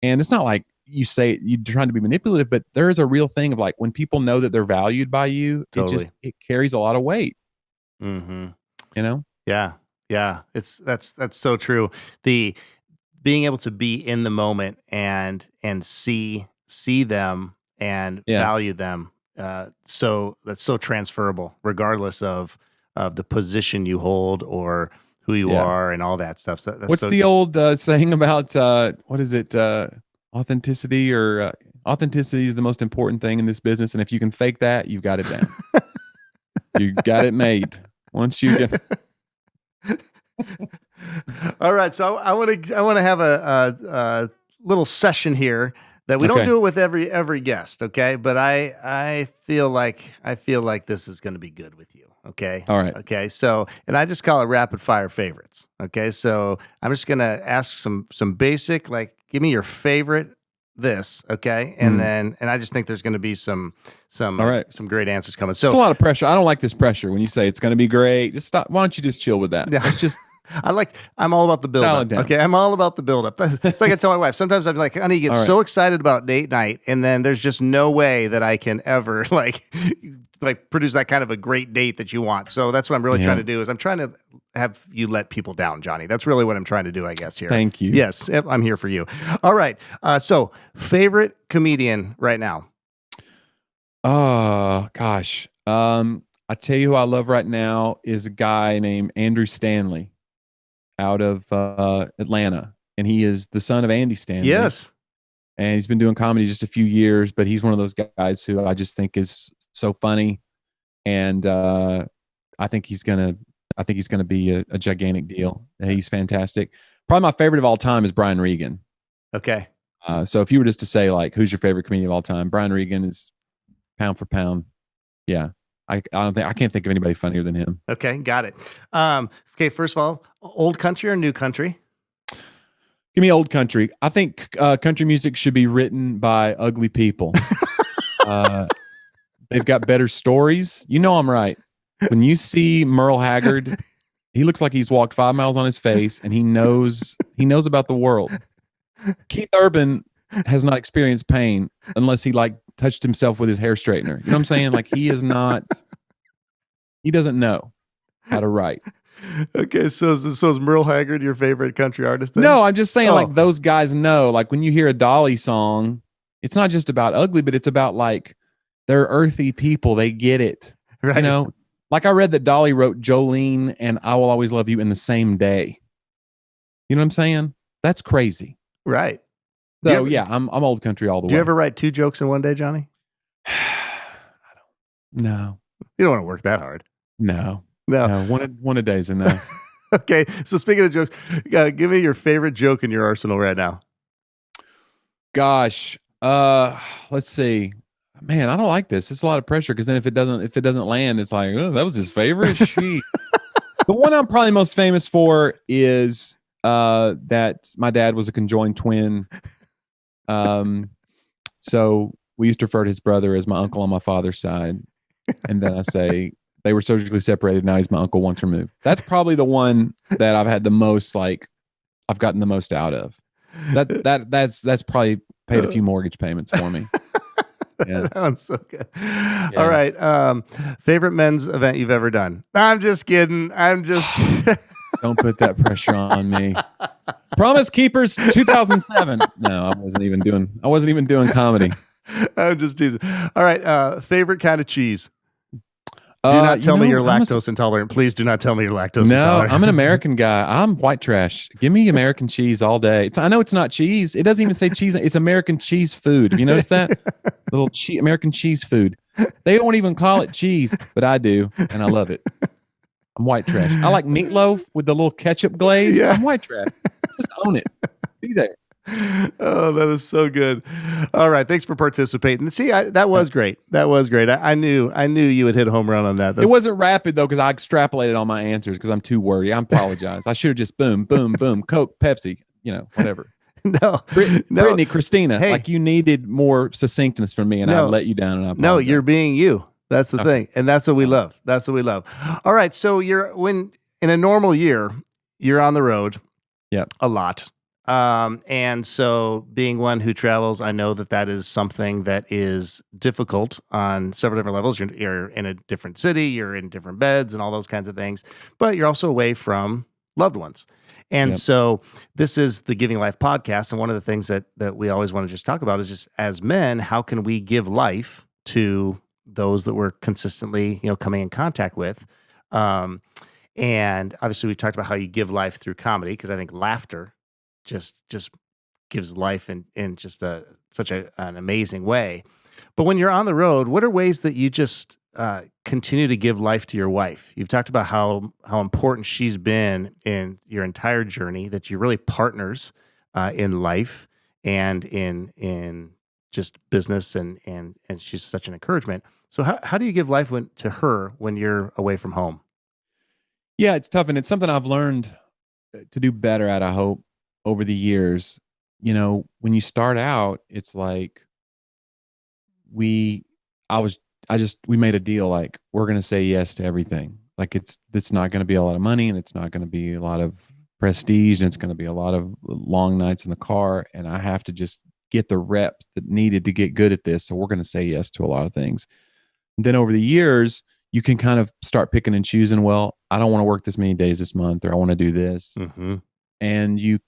And it's not like you say you're trying to be manipulative, but there is a real thing of like when people know that they're valued by you, totally. it carries a lot of weight. Mm-hmm. Yeah. That's so true. The being able to be in the moment and see them and value them. So that's so transferable, regardless of the position you hold or who you are and all that stuff. So what's the old saying about what is it? Authenticity is the most important thing in this business, and if you can fake that, you've got it down. You got it made. Once you get. All right, so I want to have a little session here that we don't do it with every guest, okay? But I feel like this is going to be good with you, okay? All right. Okay, so, and I just call it rapid fire favorites, okay? So I'm just going to ask some basic, like, give me your favorite this, okay? And then I just think there's going to be some great answers coming. So it's a lot of pressure. I don't like this pressure when you say it's going to be great. Just stop. Why don't you just chill with that? Yeah. Let's just. I'm all about the build-up. Okay, I'm all about the build-up. It's like I tell my wife. Sometimes I'm like, honey, you get so excited about date night, and then there's just no way that I can ever like produce that kind of a great date that you want. So that's what I'm really trying to do. Is I'm trying to have you let people down, Jonnie. That's really what I'm trying to do, I guess, here. Thank you. Yes, I'm here for you. All right. So favorite comedian right now? Oh gosh. I tell you who I love right now is a guy named Andrew Stanley, out of Atlanta, and he is the son of Andy Stanley. Yes, and he's been doing comedy just a few years, but he's one of those guys who I just think is so funny, and I think he's gonna be a gigantic deal. He's fantastic. Probably my favorite of all time is Brian Regan. Okay. So if you were just to say like, who's your favorite comedian of all time, Brian Regan is pound for pound. Yeah. I can't think of anybody funnier than him. Okay, got it. Okay, first of all, old country or new country? Give me old country. I think country music should be written by ugly people. They've got better stories. I'm right. When you see Merle Haggard, he looks like he's walked 5 miles on his face, and he knows about the world. Keith Urban has not experienced pain unless he touched himself with his hair straightener. You know what I'm saying? Like he doesn't know how to write. Okay, so is Merle Haggard your favorite country artist then? No, I'm just saying like those guys know. Like when you hear a Dolly song, it's not just about ugly, but it's about like they're earthy people. They get it. Right. Like I read that Dolly wrote Jolene and I Will Always Love You in the same day. You know what I'm saying? That's crazy. Right. So I'm old country all the way. Do you ever write 2 jokes in one day, Jonnie? No. You don't want to work that hard. No. One a day is enough. Okay. So speaking of jokes, give me your favorite joke in your arsenal right now. Gosh. Let's see. Man, I don't like this. It's a lot of pressure because then if it doesn't land, it's like, oh, that was his favorite. She. The one I'm probably most famous for is that my dad was a conjoined twin. So we used to refer to his brother as my uncle on my father's side. And then I say they were surgically separated. Now he's my uncle once removed. That's probably the one that I've had the most, I've gotten the most out of. That's probably paid a few mortgage payments for me. Yeah. That one's so good. All right. Favorite men's event you've ever done? I'm just kidding. Don't put that pressure on me. Promise Keepers 2007. No, I wasn't even doing comedy. I'm just teasing. All right. Favorite kind of cheese? Do not tell me you're lactose intolerant. Please do not tell me you're lactose intolerant. No, I'm an American guy. I'm white trash. Give me American cheese all day. I know it's not cheese. It doesn't even say cheese. It's American cheese food. Have you noticed that? Little American cheese food. They don't even call it cheese, but I do, and I love it. I'm white trash. I like meatloaf with the little ketchup glaze. Yeah. I'm white trash. Just own it. Be there. Oh, that is so good. All right. Thanks for participating. See, that was great. That was great. I knew you would hit a home run on that. It wasn't rapid though, because I extrapolated on my answers because I'm too wordy. I apologize. I should have just boom, boom, boom, Coke, Pepsi, whatever. No, Brittany, Christina, hey, like you needed more succinctness from me and I let you down. And I apologize. No, you're being you. That's the thing. And that's what we love. That's what we love. All right. So in a normal year, you're on the road a lot. And so being one who travels, I know that is something that is difficult on several different levels. You're in a different city, you're in different beds and all those kinds of things, but you're also away from loved ones. And so this is the Giving Life podcast. And one of the things that we always want to just talk about is just as men, how can we give life to those that we're consistently, coming in contact with? And obviously we've talked about how you give life through comedy, because I think laughter just gives life in just such an amazing way. But when you're on the road, what are ways that you just continue to give life to your wife? You've talked about how important she's been in your entire journey, that you're really partners in life and in just business, and she's such an encouragement. So how do you give life to her when you're away from home? Yeah, it's tough, and it's something I've learned to do better at, I hope, over the years. When you start out, it's like we made a deal, like we're going to say yes to everything. Like it's not going to be a lot of money, and it's not going to be a lot of prestige, and it's going to be a lot of long nights in the car, and I have to just get the reps that needed to get good at this. So we're going to say yes to a lot of things. And then over the years, you can kind of start picking and choosing. Well, I don't want to work this many days this month, or I want to do this. Mm-hmm. And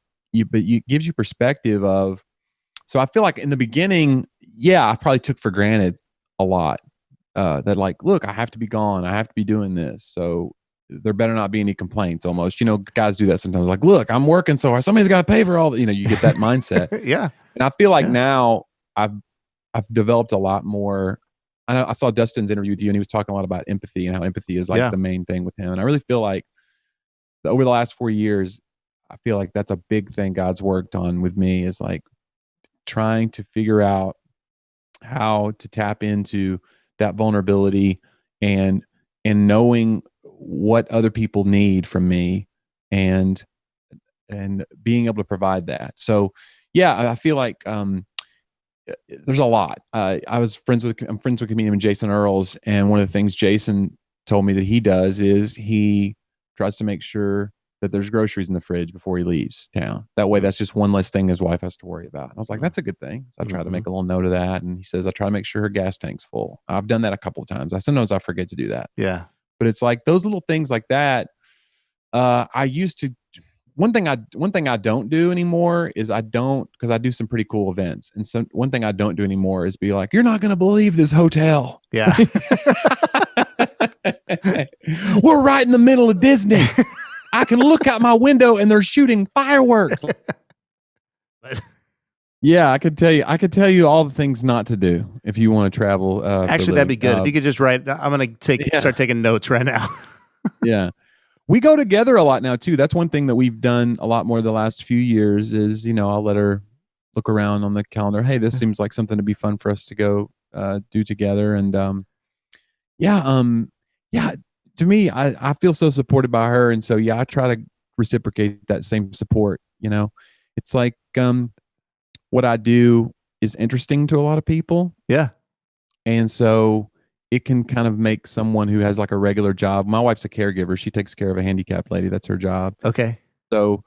but it gives you perspective of, so I feel like in the beginning, I probably took for granted a lot, that like, look, I have to be gone. I have to be doing this. So there better not be any complaints almost, guys do that sometimes. Like, look, I'm working so hard. Somebody's got to pay for all that, you get that mindset. Yeah. And I feel like now I've developed a lot more. I saw Dustin's interview with you, and he was talking a lot about empathy and how empathy is like the main thing with him. And I really feel like over the last 4 years, I feel like that's a big thing God's worked on with me, is like trying to figure out how to tap into that vulnerability and knowing what other people need from me, and being able to provide that. So I feel like there's a lot. I'm friends with comedian Jason Earls, and one of the things Jason told me that he does is he tries to make sure that there's groceries in the fridge before he leaves town. That way, that's just one less thing his wife has to worry about. And I was like, that's a good thing. So I try to make a little note of that. And he says, I try to make sure her gas tank's full. I've done that a couple of times. Sometimes I forget to do that. Yeah. But it's like those little things like that. I used to, one thing I don't do anymore is because I do some pretty cool events. And one thing I don't do anymore is be like, you're not going to believe this hotel. Yeah. We're right in the middle of Disney. I can look out my window and they're shooting fireworks. Yeah, I could tell you all the things not to do if you want to travel. Actually, that'd be good. If you could just write, I'm going to start taking notes right now. Yeah. We go together a lot now too. That's one thing that we've done a lot more the last few years is, I'll let her look around on the calendar. Hey, this seems like something to be fun for us to go do together. And to me, I feel so supported by her. And so, I try to reciprocate that same support. It's like what I do is interesting to a lot of people. Yeah. And so it can kind of make someone who has like a regular job. My wife's a caregiver. She takes care of a handicapped lady. That's her job. Okay. So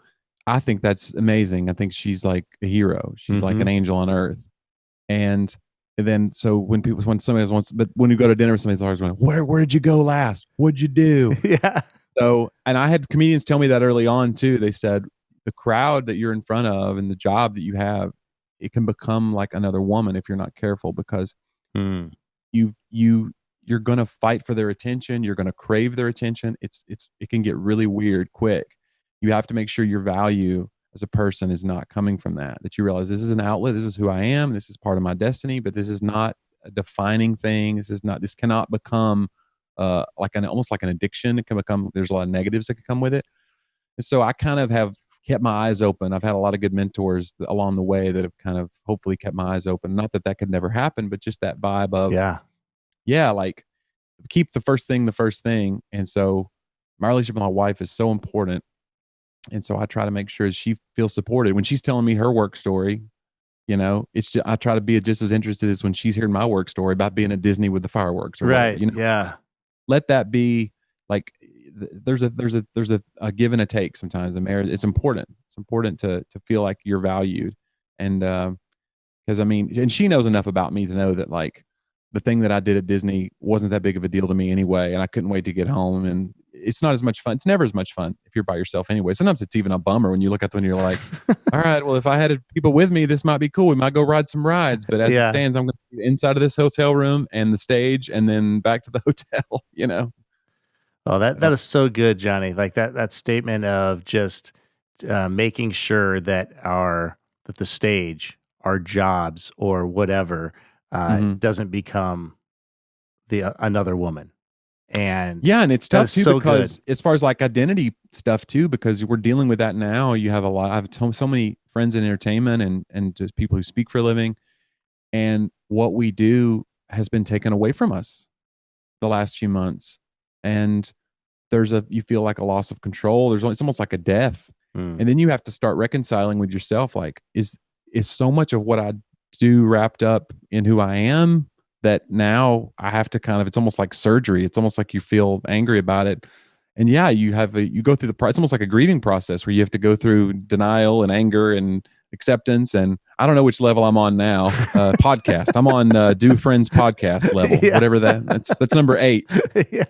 I think that's amazing. I think she's like a hero. She's like an angel on earth. And And then, so when somebody wants, but when you go to dinner, somebody's always going, where'd you go last? What'd you do? Yeah. So, and I had comedians tell me that early on too. They said the crowd that you're in front of and the job that you have, it can become like another woman if you're not careful, because you're going to fight for their attention. You're going to crave their attention. It can get really weird quick. You have to make sure your value as a person is not coming from that you realize this is an outlet. This is who I am. This is part of my destiny, but this is not a defining thing. This cannot become almost like an addiction. It can become, there's a lot of negatives that can come with it. And so I kind of have kept my eyes open. I've had a lot of good mentors along the way that have kind of hopefully kept my eyes open. Not that could never happen, but just that vibe of, like keep the first thing. And so my relationship with my wife is so important. And so I try to make sure she feels supported when she's telling me her work story. It's just, I try to be just as interested as when she's hearing my work story about being at Disney with the fireworks. Or right. Whatever, Yeah. Let that be like, there's a give and a take sometimes in marriage. It's important. It's important to feel like you're valued. And, cause and she knows enough about me to know that like the thing that I did at Disney wasn't that big of a deal to me anyway. And I couldn't wait to get home, and it's not as much fun. It's never as much fun if you're by yourself anyway. Sometimes it's even a bummer when you look at them and you're like, all right, well, if I had people with me, this might be cool. We might go ride some rides. But as it stands, I'm going to be inside of this hotel room and the stage and then back to the hotel, Oh, that is so good, Jonnie. Like that statement of just making sure that the stage, our jobs or whatever, doesn't become another woman. And and it's tough too, so because good. as far as like identity stuff too, because we're dealing with that now. You have I have so many friends in entertainment and just people who speak for a living, and what we do has been taken away from us the last few months. And you feel like a loss of control. It's almost like a death. And then you have to start reconciling with yourself. Like, is so much of what I do wrapped up in who I am, that now I have to it's almost like surgery. It's almost like you feel angry about it. And you go through it's almost like a grieving process where you have to go through denial and anger and acceptance. And I don't know which level I'm on now. Podcast. I'm on Do Friends podcast level, whatever that's number 8. Yeah.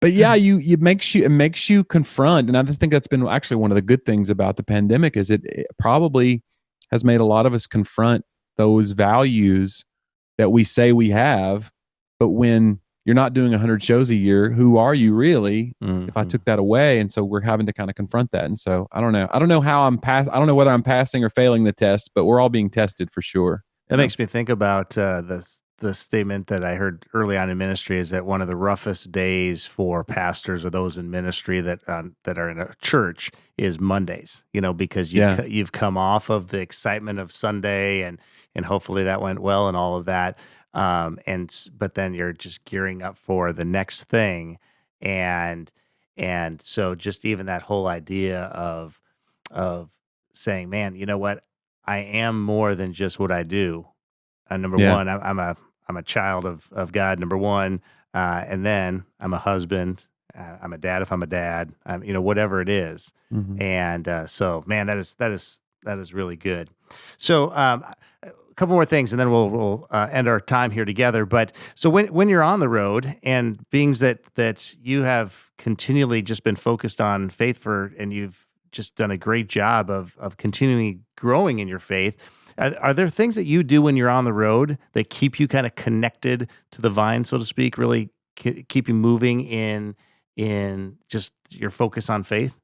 But it makes you confront. And I think that's been actually one of the good things about the pandemic is it probably has made a lot of us confront those values that we say we have. But when you're not doing 100 shows a year, who are you really? If I took that away? And so we're having to kind of confront that. And so I don't know how I don't know whether I'm passing or failing the test, but we're all being tested for sure. That makes me think about the statement that I heard early on in ministry is that one of the roughest days for pastors or those in ministry that are in a church is Mondays, because you've come off of the excitement of Sunday and hopefully that went well and all of that. But then you're just gearing up for the next thing. And so just even that whole idea of saying, man, you know what? I am more than just what I do. Number one, I'm a child of God, number one. And then I'm a husband. I'm a dad if I'm a dad. Whatever it is. And so, man, that is really good. So a couple more things, and then we'll end our time here together. But so when you're on the road, and being that you have continually just been focused on faith and you've just done a great job of continually growing in your faith. Are there things that you do when you're on the road that keep you kind of connected to the vine, so to speak, really keep you moving in just your focus on faith?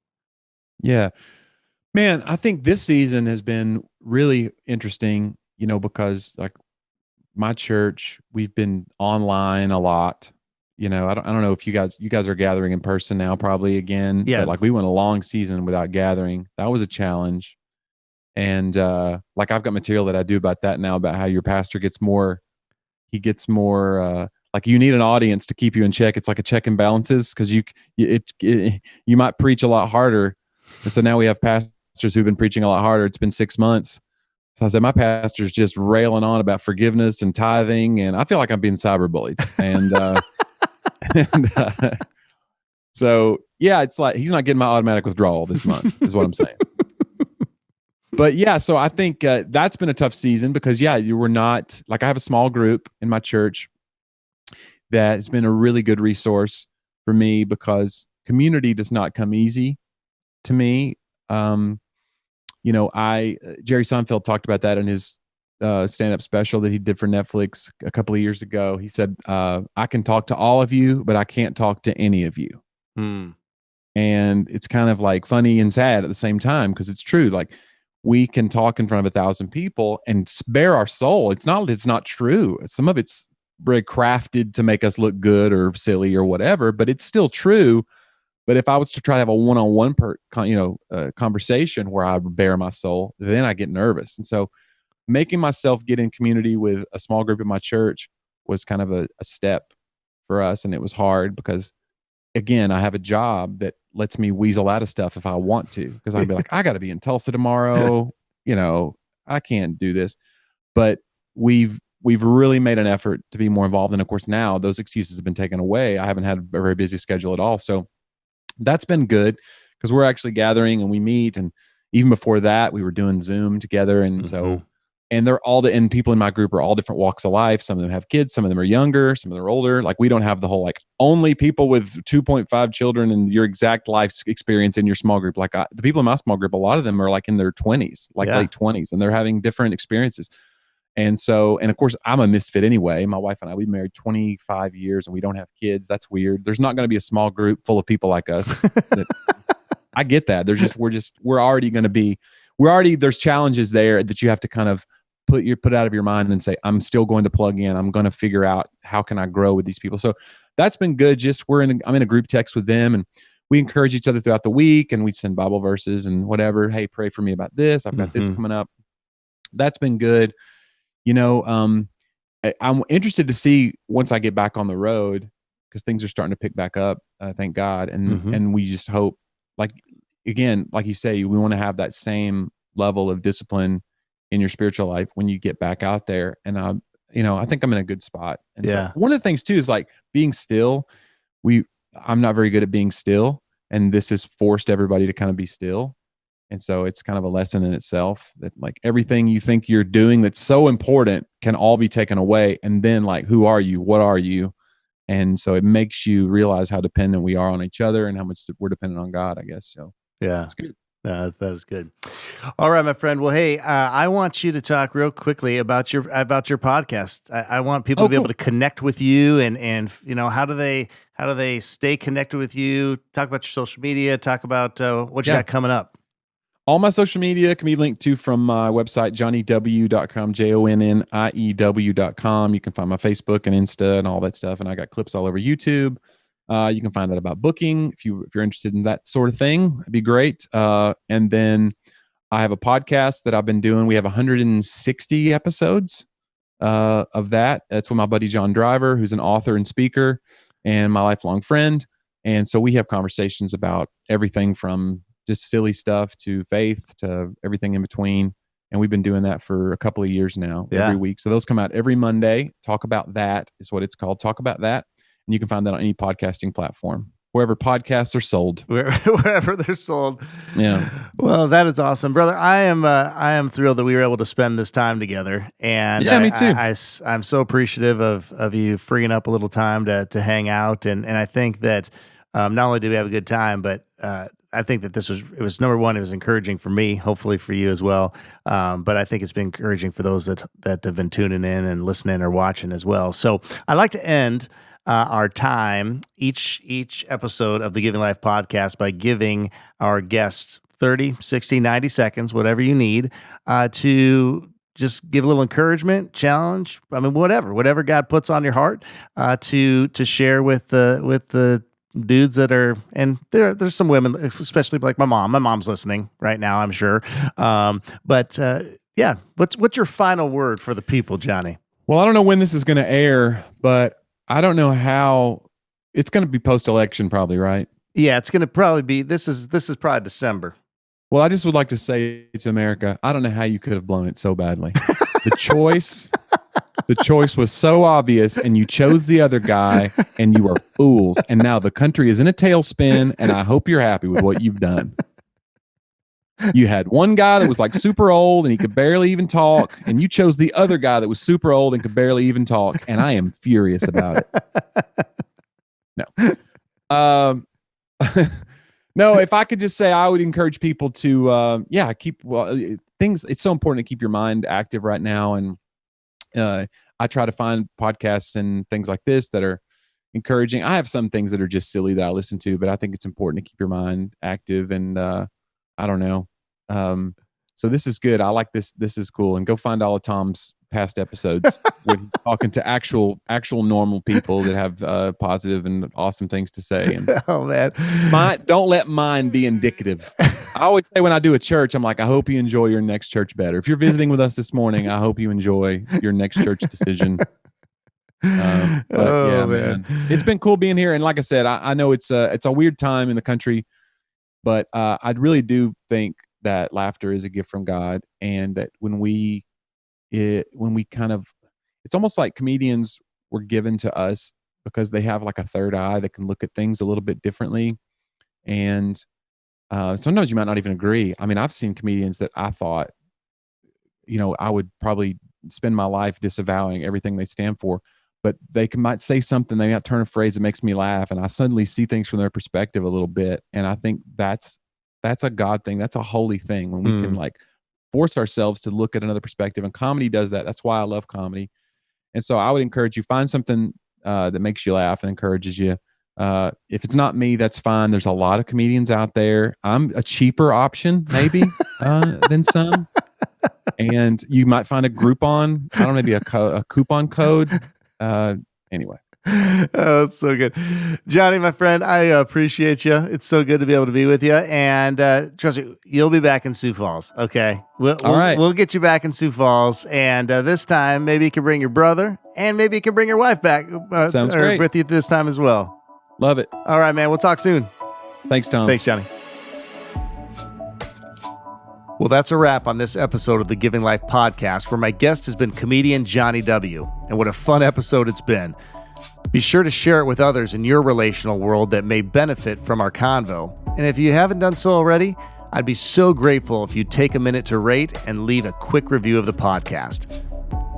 Yeah, man, I think this season has been really interesting, because like my church, we've been online a lot. I don't know if you guys are gathering in person now, probably again. Yeah. But like we went a long season without gathering. That was a challenge. And like I've got material that I do about that now, about how your pastor gets more like you need an audience to keep you in check. It's like a check and balances, because you might preach a lot harder. And so now we have pastors who've been preaching a lot harder. It's been 6 months. So I said, my pastor's just railing on about forgiveness and tithing, and I feel like I'm being cyberbullied. And so it's like he's not getting my automatic withdrawal this month, is what I'm saying. But yeah, so I think that's been a tough season because you were not like, I have a small group in my church that has been a really good resource for me because community does not come easy to me. Jerry Seinfeld talked about that in his stand-up special that he did for Netflix a couple of years ago. He said, I can talk to all of you, but I can't talk to any of you. And it's kind of like funny and sad at the same time because it's true. Like, we can talk in front of 1,000 people and bare our soul. It's not true. Some of it's very crafted to make us look good or silly or whatever, but it's still true. But if I was to try to have a one-on-one conversation where I bare my soul, then I get nervous. And so making myself get in community with a small group in my church was kind of a step for us. And it was hard because, again, I have a job that lets me weasel out of stuff if I want to, because I'd be like, I got to be in Tulsa tomorrow. I can't do this. But we've really made an effort to be more involved. And of course, now those excuses have been taken away. I haven't had a very busy schedule at all. So that's been good because we're actually gathering and we meet. And even before that, we were doing Zoom together. And so, and and people in my group are all different walks of life. Some of them have kids, some of them are younger, some of them are older. Like, we don't have the whole, like, only people with 2.5 children and your exact life experience in your small group. Like, the people in my small group, a lot of them are like in their 20s, like late 20s, and they're having different experiences. And so, and of course, I'm a misfit anyway. My wife and I, we've been married 25 years and we don't have kids. That's weird. There's not going to be a small group full of people like us. I get that. There's challenges there that you have to kind of put out of your mind and say, I'm still going to plug in. I'm going to figure out how can I grow with these people. So that's been good. I'm in a group text with them and we encourage each other throughout the week and we send Bible verses and whatever. Hey, pray for me about this. I've got this coming up. That's been good. I'm interested to see once I get back on the road, because things are starting to pick back up. Thank God. And we just hope, like, again, like you say, we want to have that same level of discipline in your spiritual life when you get back out there. And I think I'm in a good spot. And so one of the things too is like being still. I'm not very good at being still, and this has forced everybody to kind of be still. And so it's kind of a lesson in itself that, like, everything you think you're doing that's so important can all be taken away. And then, like, who are you? What are you? And so it makes you realize how dependent we are on each other and how much we're dependent on God, I guess. So it's good. That is good. All right, my friend. Well, hey, I want you to talk real quickly about your podcast. I want people to be able to connect with you, and how do they stay connected with you? Talk about your social media. Talk about what you got coming up. All my social media can be linked to from my website, jonniew.com, jonniew.com. You can find my Facebook and Insta and all that stuff. And I got clips all over YouTube. You can find out about booking if you're interested in that sort of thing. It'd be great. And then I have a podcast that I've been doing. We have 160 episodes of that. That's with my buddy John Driver, who's an author and speaker and my lifelong friend. And so we have conversations about everything from just silly stuff to faith to everything in between. And we've been doing that for a couple of years now, every week. So those come out every Monday. Talk About That is what it's called. Talk About That. And you can find that on any podcasting platform, wherever podcasts are sold. Wherever they're sold. Yeah. Well, that is awesome, brother. I am thrilled that we were able to spend this time together. And me too. I'm so appreciative of you freeing up a little time to hang out. And I think that not only did we have a good time, but I think that it was number one, it was encouraging for me, hopefully for you as well. But I think it's been encouraging for those that have been tuning in and listening or watching as well. So I like to end our time, each episode of the Giving Life podcast, by giving our guests 30, 60, 90 seconds, whatever you need, to just give a little encouragement, challenge. I mean, whatever God puts on your heart, to share with the dudes that are, and there's some women, especially like my mom. My mom's listening right now, I'm sure. But what's your final word for the people, Jonnie? Well, I don't know when this is going to air, but I don't know how. It's going to be post-election, probably, right? Yeah, it's going to probably be. This is probably December. Well, I just would like to say to America, I don't know how you could have blown it so badly. The choice was so obvious, and you chose the other guy, and you are fools. And now the country is in a tailspin, and I hope you're happy with what you've done. You had one guy that was like super old and he could barely even talk, and you chose the other guy that was super old and could barely even talk, and I am furious about it. No. No, if I could just say, I would encourage people to keep things. It's so important to keep your mind active right now, and I try to find podcasts and things like this that are encouraging. I have some things that are just silly that I listen to, but I think it's important to keep your mind active, and I don't know. So this is good. I like this. This is cool. And go find all of Tom's past episodes with talking to actual normal people that have positive and awesome things to say. And oh man, don't let mine be indicative. I always say when I do a church, I'm like, I hope you enjoy your next church better. If you're visiting with us this morning, I hope you enjoy your next church decision. Man, it's been cool being here. And like I said, I know it's a weird time in the country, but I really do think that laughter is a gift from God, and that when we kind of, it's almost like comedians were given to us because they have like a third eye that can look at things a little bit differently. And sometimes you might not even agree. I mean, I've seen comedians that I thought, I would probably spend my life disavowing everything they stand for, but they might say something, they might turn a phrase that makes me laugh, and I suddenly see things from their perspective a little bit. And I think that's a God thing. That's a holy thing when we can like force ourselves to look at another perspective. And comedy does that. That's why I love comedy. And so I would encourage you, find something that makes you laugh and encourages you. If it's not me, that's fine. There's a lot of comedians out there. I'm a cheaper option maybe than some. And you might find a Groupon, I don't know, maybe a coupon code. Anyway. Oh, it's so good. Jonnie, my friend, I appreciate you. It's so good to be able to be with you. And trust me, you'll be back in Sioux Falls. Okay. All right. We'll get you back in Sioux Falls. And this time, maybe you can bring your brother, and maybe you can bring your wife back. Sounds great. With you this time as well. Love it. All right, man. We'll talk soon. Thanks, Tom. Thanks, Jonnie. Well, that's a wrap on this episode of the Giving Life podcast, where my guest has been comedian Jonnie W. And what a fun episode it's been. Be sure to share it with others in your relational world that may benefit from our convo. And if you haven't done so already, I'd be so grateful if you'd take a minute to rate and leave a quick review of the podcast.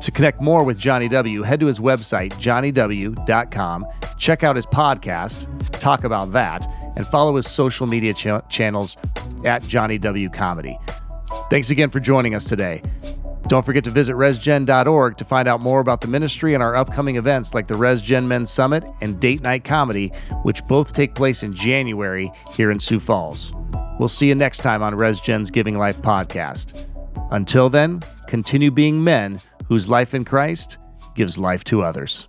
To connect more with Jonnie W., head to his website, jonniew.com, check out his podcast, talk about that, and follow his social media channels at Jonnie W Comedy. Thanks again for joining us today. Don't forget to visit resgen.org to find out more about the ministry and our upcoming events like the ResGen Men's Summit and Date Night Comedy, which both take place in January here in Sioux Falls. We'll see you next time on ResGen's Giving Life podcast. Until then, continue being men whose life in Christ gives life to others.